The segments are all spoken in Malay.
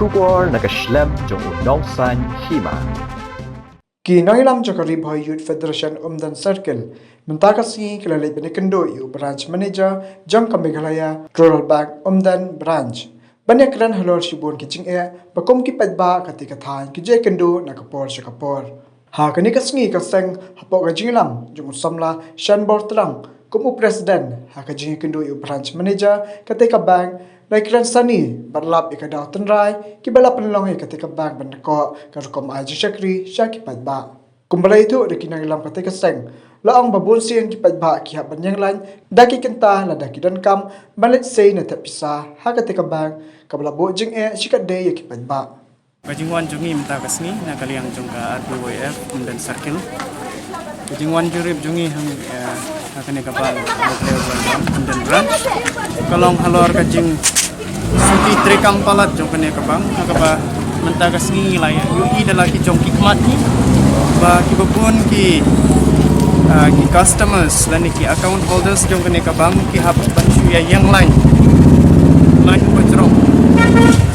Shubor nakaslem jong unongsan hima. Kinailam Jakari Bhai Youth Federation Umdan Circle mentakasi kelalai benikendo iu branch manager Jangka Meghalaya Rural Bank Umdan branch. Banyak kran halor shibun kicing bakom ki padba ketika than ki je kendo nakapor syakapor. Ha kani kasngi kaseng hapok gajinglam jung samla shanbor terang kumu presiden ha kajing kendo iu branch manager ketika bank Laikran sani berlap ikadaw tenrai kibala penelongi ketika bank bernako karukom aja syakri syakipat ba. Kumbala itu rekinang ilam ketika seng laang babun siang kipat ba kihap banyang lain daki kenta ladaki dan kam balit say na tapisa ha ketika bank kabala bo jing syikat day ya kipat ba. Kajingwan jungi minta kasni na kaliang jung ka RBWF dan Circle. Kajingwan jurib jungi hang akan kapal dan branch. Kalong halor kajing suki trekam palat jong kene kabang nakaba mentagas ni laya ui dalaki jong kikmat ni ba kibabun ki customers lan ki account holders jong kene kabang ki hap bantu ya yang lain pajrong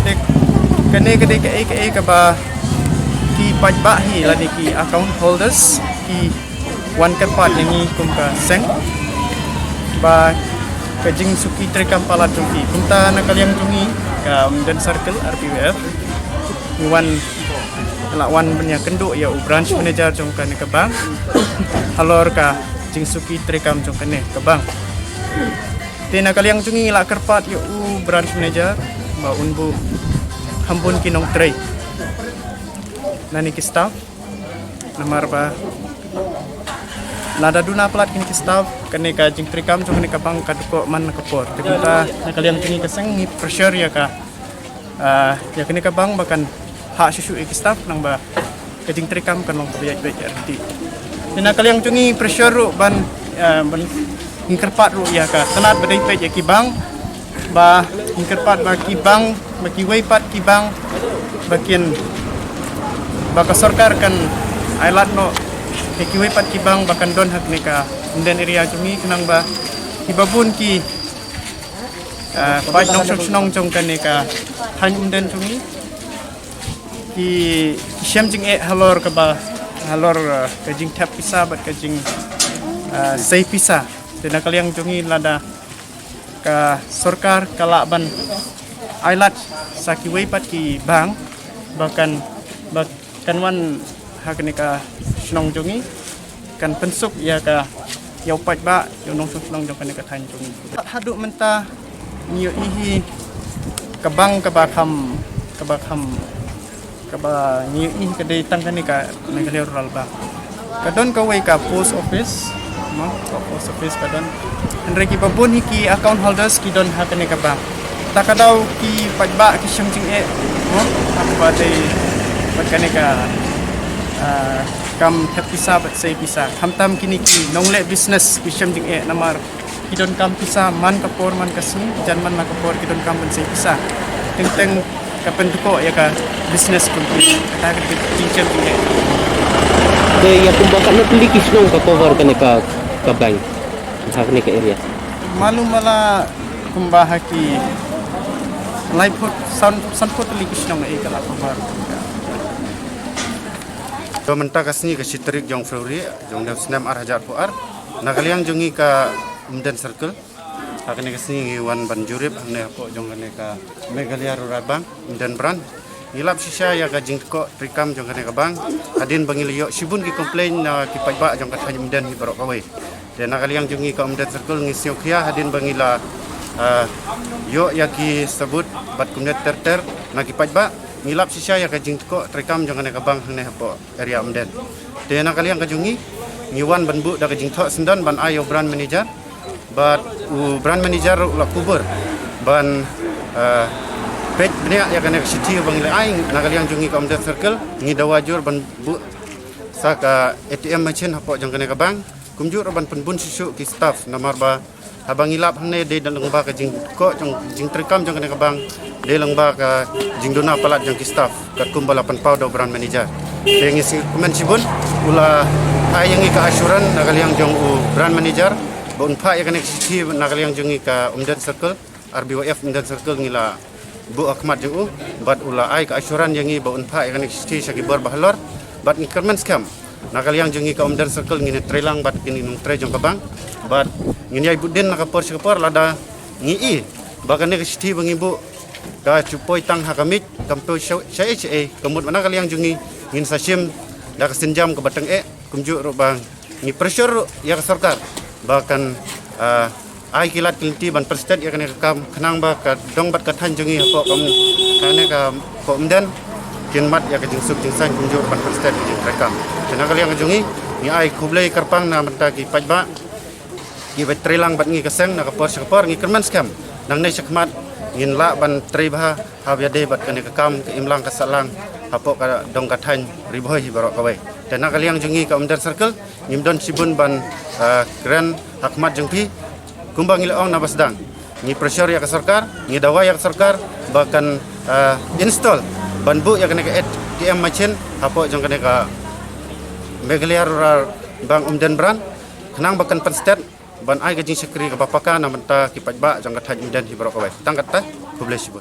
tek kene kede ke ba ki pajba hi lan ki account holders ki wan kepat ni kum ka seng ba kajing suki trekam palat jongki punta nakaliang jungi ka dan Circle RBWF wan lawan punya kenduk ya branch manager jong kan ke bank halor ka jing suki trekam jong kene ke bank te nakaliang jungi la kerpat ya branch manager ba unbu hambun kinong trade nani ki staff namar ba nada duna pelat kini staff kene ka jing trikam jong kene ka bang kaduko man kapor kita nakaliang kini kaseng ni pressure ya ka ya kene ka bang bahkan hak susu ki staff nang ba ka jing trikam kan long biak biak arti nakaliang jungi pressure ru ban ngkerpat ru ya ka tenat badai pe ya ki bang ba ngkerpat ba ki bang ba ki weipat ki bang bakin ba ka sarkar kan ailat no kiwi pat kibang bahkan don hak neka dan area jungi kenang ba kibabun ki bait nong snong jong kan neka han dan jungi ki syam jing halor ka ba halor kajing tap pisa bat kajing sei pisa dan kaliang jungi lada ka sarkar kalaban ailat sakiwi pat ki bang bahkan wan hak neka snong jungi kan pensuk ya ka yau pat ba yau nong snong jong kan ka than jungi haduk menta niyo ihi kabang kabakam kaba niyo ihi kadai tang kan ka Meghalaya Rural Bank kadon ka way ka post office no ka post office kadon andre ki babun ki account holders ki don hak ka bank takadaw ki pat ba ki syang jing no hak ba dai pat kan ka kam pisa bat say pisa hamtam kini ki nongle business bisham ding namar kidon kam pisa man kapor man kasni jan man makapor kidon kam ban say pisa teng kapen tuko ya ka business kunti kata ka cincem ding de ya kumbakan na pili kisnong ka cover kan ka bank hak ni ka area malum mala kumbaha ki live sound put li kisnong ka la cover Menta kasni ke sitrik jong Februari jong dem senam Hajar Fuar nakaliang jongi ka Umdan Circle akane kasni wan banjurib ne ko jong ne ka Meghalaya Rural Bank Umdan Brand ngilap sisa ya ka jing ko trikam jong ne ka bang adin bangiliyo sibun ki complain na ki pajba jong ka thany Umdan hi barok kawai dan nakaliang jongi ka Umdan Circle ngisyo khia adin bangila yo ya ki sebut bat kumnet ter na ki pajba ngilap sisa ya kajing ko trekam jangan ka bang ne po area Umdan de nakaliang kajungi ngiwan banbu da kajing tho sendan ban ayo brand manager but brand manager la kubur ban pet bnia ya kana city bang aing nakaliang jungi ka Umdan Circle ngi dawajur ban bu saka ATM machine po jangan ka bang kumjur ban penbun susu ki staff namar ba habang ilap hne de dalang ba ka jing ko jing trekam jangan ka bang de lang ba ka jing dona palat jang ki staff kat kumbala pan pau do brand manager de ngisi komen sibun ula ayang ka asuran nakaliang jong brand manager bon pa ya kana ki nakaliang jong ka Umdan Circle RBWF Umdan Circle ngila bu akmat jeng bat ula ai ka asuran yangi ba unpa yang sti sagi bor bahlor bat ni kerman scam nakaliang jengi ka Omdan Circle ngini trelang bat kini nung tre jong kabang bat ngini ai budin nakapor sikapor lada ngi bakan ni sti bangi bu ka cupoi tang hakamit kampo syai kemud mana kaliang jengi ngin sasim da kasinjam ke batang kumju ro bang ni pressure ya ka sarkar bahkan ai kilat kelinti ban presiden ya kene kam kenang ba ka dong bat ka tanjungi ko kam kane ka ko Omdan kin mat ya ka jing sub jing san kunjur ban presiden jing rekam tenang kali yang jungi ni ai kublai karpang na mata ki pajba ki betrelang bat ngi kaseng na ka por ngi kerman skam nang nei sakmat ngin la ban triba ha de bat kane ka kam ke imlang ka salang hapo ka dong ka tan riboi barok kawai tenang kali yang jungi ka Omdan Circle ngimdon sibun ban keren hakmat jengpi kumbang ilaong na basdang ni pressure ya ke sarkar ni dawa ya ke sarkar bahkan install banbu ya kena ke ATM machine hapo jong kena ka megaliar bang Omdan Bran kenang bahkan penstet ban ai gajing sekri ke bapaka na menta ki pajba jong ka taj Omdan hibrok kawai tangkat ta publish